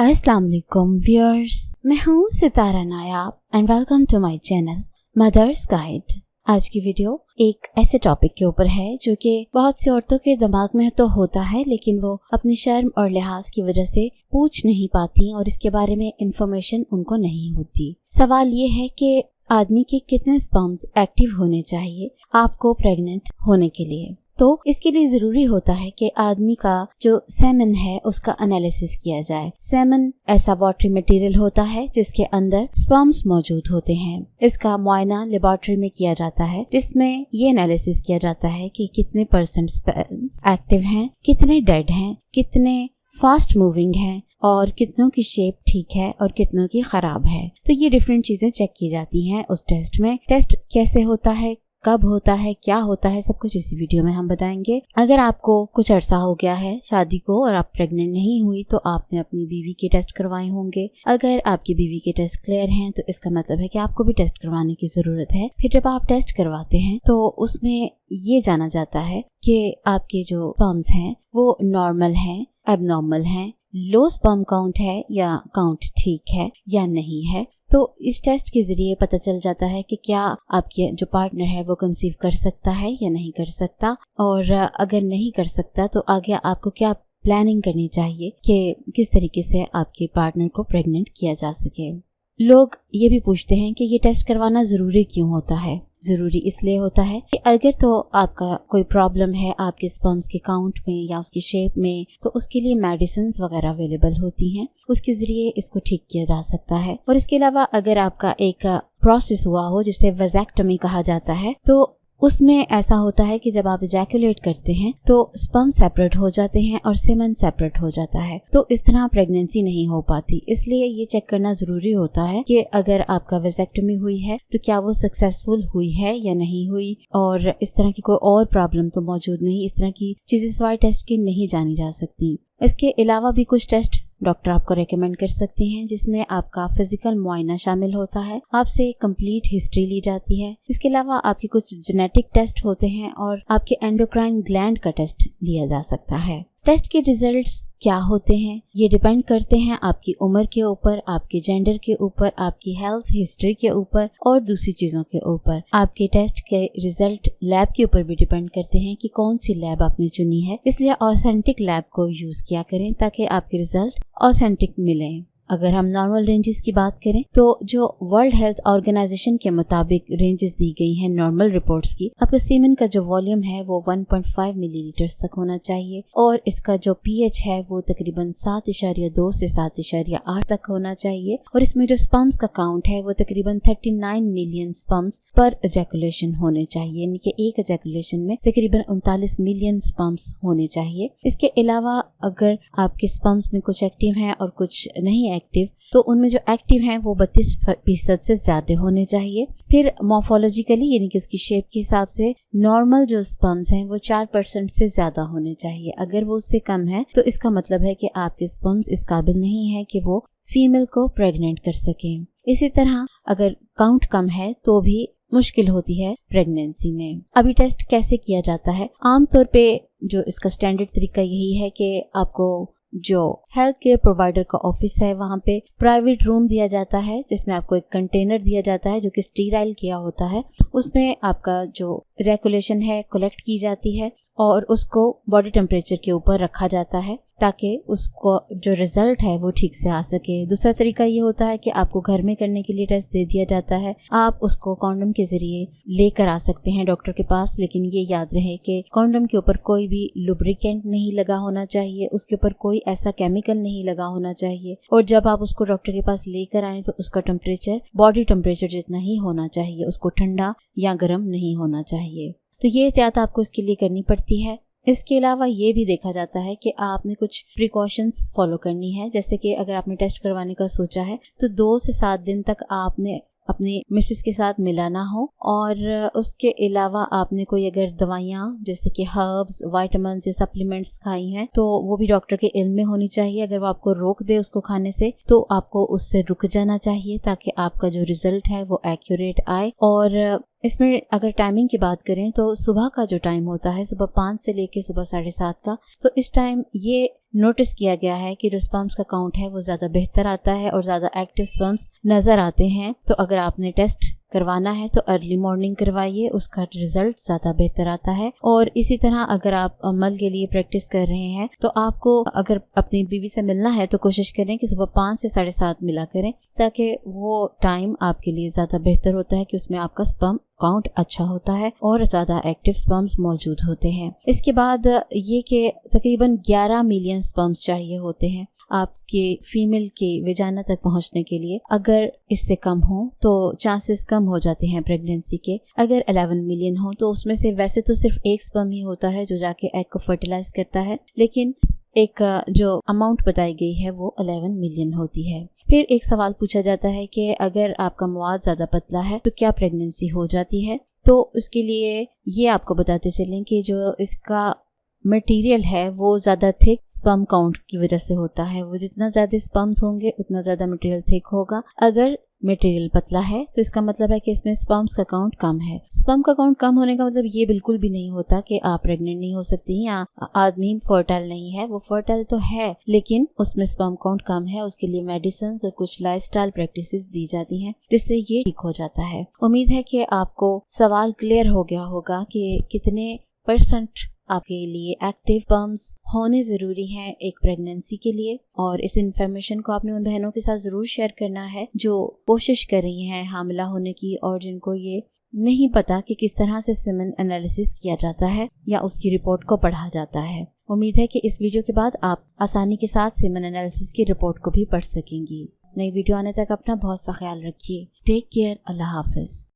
अस्सलाम वालेकुम व्यूअर्स, मैं हूँ Sitara Nayab and welcome to my channel mothers guide. आज की वीडियो एक ऐसे टॉपिक के ऊपर है जो कि बहुत सी औरतों के दिमाग में तो होता है, लेकिन वो अपनी शर्म और लिहाज की वजह से पूछ नहीं पाती और इसके बारे में इंफॉर्मेशन उनको नहीं होती। सवाल ये है कि आदमी के कितने स्पर्म्स एक्टिव होने चाहिए आपको प्रेग्नेंट होने के लिए। तो इसके लिए जरूरी होता है कि आदमी का जो सेमन है उसका एनालिसिस किया जाए। सेमन ऐसा वाटरी मटेरियल होता है जिसके अंदर स्पर्म्स मौजूद होते हैं। इसका मुआयना लेबोरेटरी में किया जाता है, जिसमें ये एनालिसिस किया जाता है कि कितने % स्पर्म्स एक्टिव हैं, कितने डेड हैं, कितने फास्ट मूविंग हैं और कितनों की शेप ठीक है और कितनों की खराब है। तो ये डिफरेंट चीजें चेक की जाती हैं उस टेस्ट में। टेस्ट कैसे होता है, कब होता है, क्या होता है, सब कुछ इस वीडियो में हम बताएंगे। अगर आपको कुछ अरसा हो गया है शादी को और आप प्रेग्नेंट नहीं हुई तो आपने अपनी बीवी के टेस्ट करवाए होंगे। अगर आपकी बीवी के टेस्ट क्लियर हैं तो इसका मतलब है कि आपको भी टेस्ट करवाने की जरूरत है। फिर जब आप टेस्ट करवाते हैं तो उसमें ये जाना जाता है कि आपके जो स्पर्म्स हैं वो नॉर्मल हैं, एबनॉर्मल हैं, लो स्पर्म काउंट है या काउंट ठीक है या नहीं है। तो इस टेस्ट के जरिए पता चल जाता है कि क्या आपके जो पार्टनर है वो कंसीव कर सकता है या नहीं कर सकता, और अगर नहीं कर सकता तो आगे आपको क्या प्लानिंग करनी चाहिए कि किस तरीके से आपके पार्टनर को प्रेग्नेंट किया जा सके। लोग ये भी पूछते हैं कि ये टेस्ट करवाना ज़रूरी क्यों होता है। ज़रूरी इसलिए होता है कि अगर तो आपका कोई प्रॉब्लम है आपके स्पर्म्स के काउंट में या उसकी शेप में, तो उसके लिए मेडिसिन वगैरह अवेलेबल होती हैं, उसके ज़रिए इसको ठीक किया जा सकता है। और इसके अलावा अगर आपका एक प्रोसेस हुआ हो जिसे वेजेक्टमी कहा जाता है, तो उसमें ऐसा होता है कि जब आप इजैकुलेट करते हैं तो स्पर्म सेपरेट हो जाते हैं और सेमन सेपरेट हो जाता है, तो इस तरह प्रेगनेंसी नहीं हो पाती। इसलिए ये चेक करना जरूरी होता है कि अगर आपका वेजेक्टमी हुई है तो क्या वो सक्सेसफुल हुई है या नहीं हुई, और इस तरह की कोई और प्रॉब्लम तो मौजूद नहीं। इस तरह की चीजें सिवाय टेस्ट की नहीं जानी जा सकती। इसके अलावा भी कुछ टेस्ट डॉक्टर आपको रेकमेंड कर सकते हैं, जिसमें आपका फिजिकल मुआयना शामिल होता है, आपसे कंप्लीट हिस्ट्री ली जाती है। इसके अलावा आपके कुछ जेनेटिक टेस्ट होते हैं और आपके एंडोक्राइन ग्लैंड का टेस्ट लिया जा सकता है। टेस्ट के रिजल्ट्स क्या होते हैं ये डिपेंड करते हैं आपकी उम्र के ऊपर, आपके जेंडर के ऊपर, आपकी हेल्थ हिस्ट्री के ऊपर और दूसरी चीज़ों के ऊपर। आपके टेस्ट के रिजल्ट लैब के ऊपर भी डिपेंड करते हैं कि कौन सी लैब आपने चुनी है। इसलिए ऑथेंटिक लैब को यूज़ किया करें ताकि आपके रिजल्ट ऑथेंटिक मिलें। अगर हम नॉर्मल रेंजेस की बात करें तो जो वर्ल्ड हेल्थ ऑर्गेनाइजेशन के मुताबिक रेंजेस दी गई हैं नॉर्मल रिपोर्ट्स की, आपका सीमेन का जो वॉल्यूम है वो 1.5 मिलीलीटर तक होना चाहिए और इसका जो पीएच है वो तकरीबन 7.2 से 7.8 तक होना चाहिए, और इसमें जो स्पर्म्स का काउंट है वो तकरीबन 39 मिलियन स्पर्म्स पर एजैकुलेशन होने चाहिए, यानी कि एक एजैकुलेशन में तकरीबन 39 मिलियन स्पर्म्स होने चाहिए। इसके अलावा अगर आपके स्पर्म्स में कुछ एक्टिव हैं और कुछ नहीं एक्टिव, तो उनमें जो एक्टिव हैं वो 32% से ज्यादा होने चाहिए। फिर मॉर्फोलॉजिकली यानी कि उसकी शेप के हिसाब से नॉर्मल जो स्पर्म्स हैं वो 4% से ज्यादा होने चाहिए। अगर वो उससे कम है तो इसका मतलब है कि आपके स्पर्म्स इस काबिल नहीं है कि वो फीमेल को प्रेग्नेंट कर सकें। इसी तरह अगर काउंट कम है तो भी मुश्किल होती है प्रेगनेंसी में। अभी टेस्ट कैसे किया जाता है? आमतौर पे जो इसका स्टैंडर्ड तरीका यही है कि आपको जो हेल्थ केयर प्रोवाइडर का ऑफिस है वहाँ पे प्राइवेट रूम दिया जाता है, जिसमें आपको एक कंटेनर दिया जाता है जो कि स्टीराइल किया होता है। उसमें आपका जो रेगुलेशन है कलेक्ट की जाती है और उसको बॉडी टेम्परेचर के ऊपर रखा जाता है ताकि उसको जो रिजल्ट है वो ठीक से आ सके। दूसरा तरीका ये होता है कि आपको घर में करने के लिए टेस्ट दे दिया जाता है, आप उसको कॉन्डम के जरिए लेकर आ सकते हैं डॉक्टर के पास, लेकिन ये याद रहे कि कॉन्डम के ऊपर कोई भी लुब्रिकेंट नहीं लगा होना चाहिए, उसके ऊपर कोई ऐसा केमिकल नहीं लगा होना चाहिए, और जब आप उसको डॉक्टर के पास लेकर आए तो उसका टेम्परेचर बॉडी टेम्परेचर जितना ही होना चाहिए, उसको ठंडा या गर्म नहीं होना चाहिए। तो ये एहतियात आपको इसके लिए करनी पड़ती है। इसके अलावा ये भी देखा जाता है कि आपने कुछ प्रिकॉशंस फॉलो करनी है, जैसे कि अगर आपने टेस्ट करवाने का सोचा है तो 2 से 7 दिन तक आपने अपनी मिसेस के साथ मिला ना हो, और उसके अलावा आपने कोई अगर दवाइयाँ जैसे कि हर्ब्स, विटामिन या सप्लीमेंट्स खाई हैं तो वो भी डॉक्टर के इल्म में होनी चाहिए। अगर वो आपको रोक दे उसको खाने से तो आपको उससे रुक जाना चाहिए ताकि आपका जो रिजल्ट है वो एक्यूरेट आए। और इसमें अगर टाइमिंग की बात करें तो सुबह का जो टाइम होता है सुबह 5 से लेके सुबह 7:30 का, तो इस टाइम ये नोटिस किया गया है कि जो स्पर्म्स का काउंट है वो ज़्यादा बेहतर आता है और ज़्यादा एक्टिव स्पर्म्स नज़र आते हैं। तो अगर आपने टेस्ट करवाना है तो अर्ली मॉर्निंग करवाइए, उसका रिजल्ट ज़्यादा बेहतर आता है। और इसी तरह अगर आप अमल के लिए प्रैक्टिस कर रहे हैं तो आपको अगर अपनी बीवी से मिलना है तो कोशिश करें कि सुबह 5 से 7:30 मिला करें, ताकि वो टाइम आपके लिए ज़्यादा बेहतर होता है कि उसमें आपका स्पर्म काउंट अच्छा होता है और ज़्यादा एक्टिव स्पर्म्स मौजूद होते हैं। इसके बाद ये कि तकरीबन 11 मिलियन स्पर्म्स चाहिए होते हैं आपके फीमेल के वेजाना तक पहुंचने के लिए। अगर इससे कम हो तो चांसेस कम हो जाते हैं प्रेगनेंसी के। अगर 11 मिलियन हो तो उसमें से वैसे तो सिर्फ एक स्पर्म ही होता है जो जाके एग को फर्टिलाइज करता है, लेकिन एक जो अमाउंट बताई गई है वो 11 मिलियन होती है। फिर एक सवाल पूछा जाता है कि अगर आपका मवाद ज़्यादा पतला है तो क्या प्रेगनेंसी हो जाती है? तो उसके लिए ये आपको बताते चलें कि जो इसका मटेरियल है वो ज़्यादा थिक स्पर्म काउंट की वजह से होता है। वो जितना ज़्यादा स्पर्म्स होंगे उतना ज़्यादा मटेरियल थिक होगा। अगर मटेरियल पतला है तो इसका मतलब है कि इसमें स्पर्म्स का काउंट कम है। स्पर्म का काउंट कम होने का मतलब ये बिल्कुल भी नहीं होता कि आप प्रेग्नेंट नहीं हो सकती या आदमी फर्टाइल नहीं है। वो फर्टाइल तो है लेकिन उसमें स्पर्म काउंट कम है। उसके लिए मेडिसिन और कुछ लाइफस्टाइल प्रैक्टिसेस दी जाती हैं जिससे ये ठीक हो जाता है। उम्मीद है कि आपको सवाल क्लियर हो गया होगा कि कितने % आपके लिए एक्टिव स्पर्म्स होने ज़रूरी हैं एक प्रेगनेंसी के लिए। और इस इन्फॉर्मेशन को आपने उन बहनों के साथ ज़रूर शेयर करना है जो कोशिश कर रही हैं हामिला होने की और जिनको ये नहीं पता कि किस तरह से सीमेन एनालिसिस किया जाता है या उसकी रिपोर्ट को पढ़ा जाता है। उम्मीद है कि इस वीडियो के बाद आप आसानी के साथ सीमेन एनालिसिस की रिपोर्ट को भी पढ़ सकेंगी। नई वीडियो आने तक अपना बहुत सा ख्याल रखिए। Take care. अल्लाह हाफिज़।